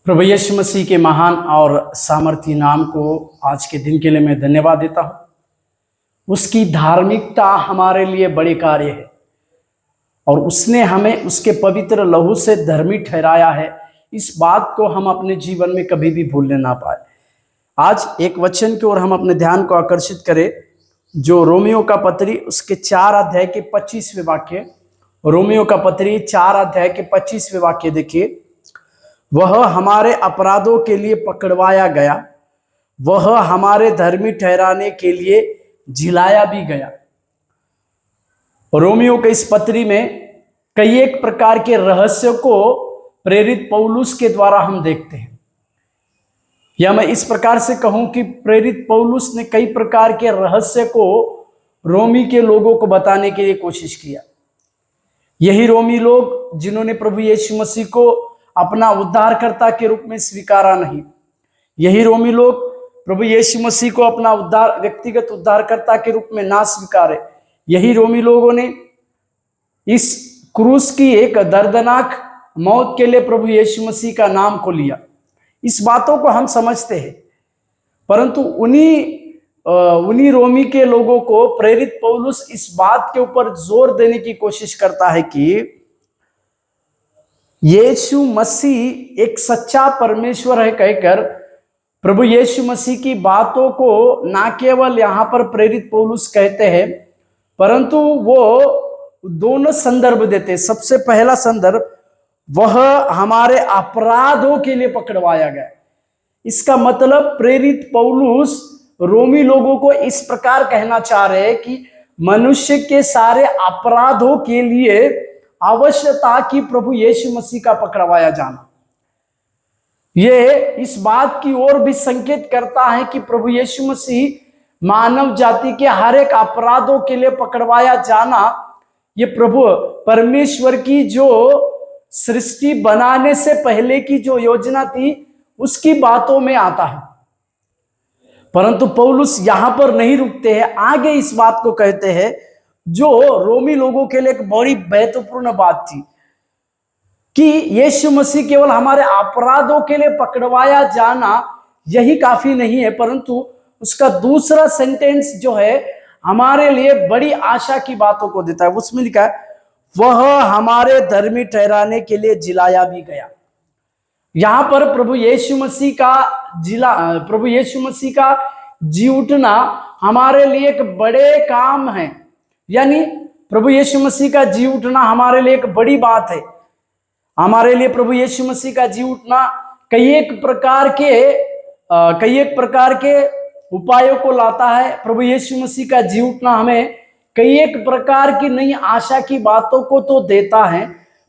प्रभु यीशु मसीह के महान और सामर्थी नाम को आज के दिन के लिए मैं धन्यवाद देता हूँ। उसकी धार्मिकता हमारे लिए बड़े कार्य है और उसने हमें उसके पवित्र लहू से धर्मी ठहराया है। इस बात को हम अपने जीवन में कभी भी भूलने ना पाए। आज एक वचन की ओर हम अपने ध्यान को आकर्षित करें, जो रोमियो का पत्री उसके 4 अध्याय के 25वें वाक्य। रोमियो का पत्री 4 अध्याय के 25वें वाक्य देखिए। वह हमारे अपराधों के लिए पकड़वाया गया, वह हमारे धर्मी ठहराने के लिए जिलाया भी गया। रोमियो के इस पत्री में कई एक प्रकार के रहस्य को प्रेरित पौलुस के द्वारा हम देखते हैं, या मैं इस प्रकार से कहूं कि प्रेरित पौलुस ने कई प्रकार के रहस्य को रोमी के लोगों को बताने के लिए कोशिश किया। यही रोमी लोग जिन्होंने प्रभु यीशु मसीह को अपना उद्धारकर्ता के रूप में स्वीकारा नहीं, यही रोमी लोग प्रभु यीशु मसीह को अपना व्यक्तिगत उद्धारकर्ता के रूप में ना स्वीकारे, यही रोमी लोगों ने इस क्रूस की एक दर्दनाक मौत के लिए प्रभु यीशु मसीह का नाम को लिया। इस बातों को हम समझते हैं, परंतु उन्हीं रोमी के लोगों को प्रेरित पौलुस इस बात के ऊपर जोर देने की कोशिश करता है कि यीशु मसीह एक सच्चा परमेश्वर है कहकर प्रभु यीशु मसीह की बातों को ना केवल यहां पर प्रेरित पौलुस कहते हैं, परंतु वो दोनों संदर्भ देते हैं। सबसे पहला संदर्भ, वह हमारे अपराधों के लिए पकड़वाया गया। इसका मतलब प्रेरित पौलुस रोमी लोगों को इस प्रकार कहना चाह रहे हैं कि मनुष्य के सारे अपराधों के लिए आवश्यकता कि प्रभु यीशु मसीह का पकड़वाया जाना। यह इस बात की ओर भी संकेत करता है कि प्रभु यीशु मसीह मानव जाति के हर एक अपराधों के लिए पकड़वाया जाना, ये प्रभु परमेश्वर की जो सृष्टि बनाने से पहले की जो योजना थी उसकी बातों में आता है। परंतु पौलुस यहां पर नहीं रुकते हैं, आगे इस बात को कहते हैं जो रोमी लोगों के लिए एक बड़ी महत्वपूर्ण बात थी कि यीशु मसीह केवल हमारे अपराधों के लिए पकड़वाया जाना यही काफी नहीं है, परंतु उसका दूसरा सेंटेंस जो है हमारे लिए बड़ी आशा की बातों को देता है। उसमें लिखा है वह हमारे धर्मी ठहराने के लिए जिलाया भी गया। यहां पर प्रभु यीशु मसीह का जी उठना हमारे लिए एक बड़े काम है, यानी प्रभु यीशु मसीह का जी उठना हमारे लिए एक बड़ी बात है। हमारे लिए प्रभु यीशु मसीह का जी उठना कई एक प्रकार के उपायों को लाता है। प्रभु यीशु मसीह का जी उठना हमें कई एक प्रकार की नई आशा की बातों को तो देता है,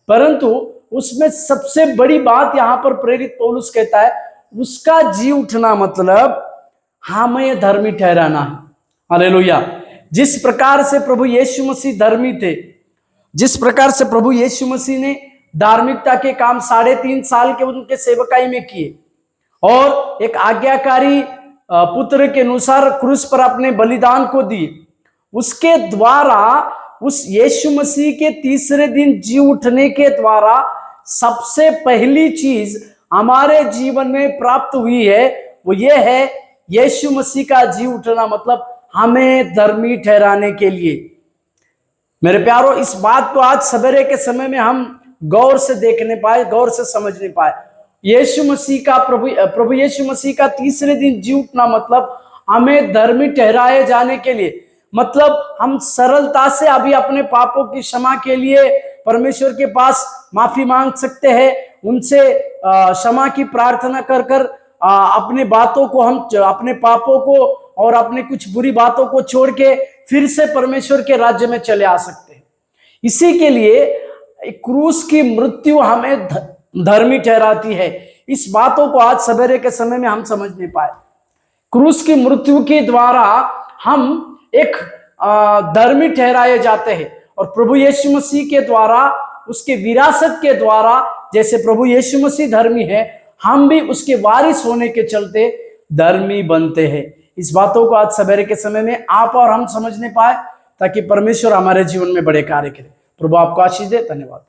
परंतु उसमें सबसे बड़ी बात यहां पर प्रेरित पौलुस कहता है उसका जी उठना मतलब हमें धर्मी ठहराना है। हालेलुया। जिस प्रकार से प्रभु यीशु मसीह धर्मी थे, जिस प्रकार से प्रभु यीशु मसीह ने धार्मिकता के काम 3.5 साल के उनके सेवकाई में किए और एक आज्ञाकारी पुत्र के अनुसार क्रूस पर अपने बलिदान को दिए, उसके द्वारा उस यीशु मसीह के तीसरे दिन जी उठने के द्वारा सबसे पहली चीज हमारे जीवन में प्राप्त हुई है, वो ये है यीशु मसीह का जी उठना मतलब हमें धर्मी ठहराने के लिए। मेरे प्यारों, इस बात को आज सवेरे के समय में हम गौर से देखने पाए, गौर से समझने पाए। यीशु मसीह का प्रभु यीशु मसीह का तीसरे दिन जी उठना मतलब हमें धर्मी ठहराए जाने के लिए, मतलब हम सरलता से अभी अपने पापों की क्षमा के लिए परमेश्वर के पास माफी मांग सकते हैं, उनसे क्षमा की प्रार्थना कर कर अपने पापों को और अपने कुछ बुरी बातों को छोड़ के फिर से परमेश्वर के राज्य में चले आ सकते हैं। इसी के लिए क्रूस की मृत्यु हमें धर्मी ठहराती है। इस बातों को आज सवेरे के समय में हम समझ नहीं पाए। क्रूस की मृत्यु के द्वारा हम एक धर्मी ठहराए जाते हैं और प्रभु यीशु मसीह के द्वारा, उसके विरासत के द्वारा, जैसे प्रभु यीशु मसीह धर्मी है, हम भी उसके वारिस होने के चलते धर्मी बनते हैं। इस बातों को आज सवेरे के समय में आप और हम समझने पाए ताकि परमेश्वर हमारे जीवन में बड़े कार्य करे। प्रभु आपको आशीष दे। धन्यवाद।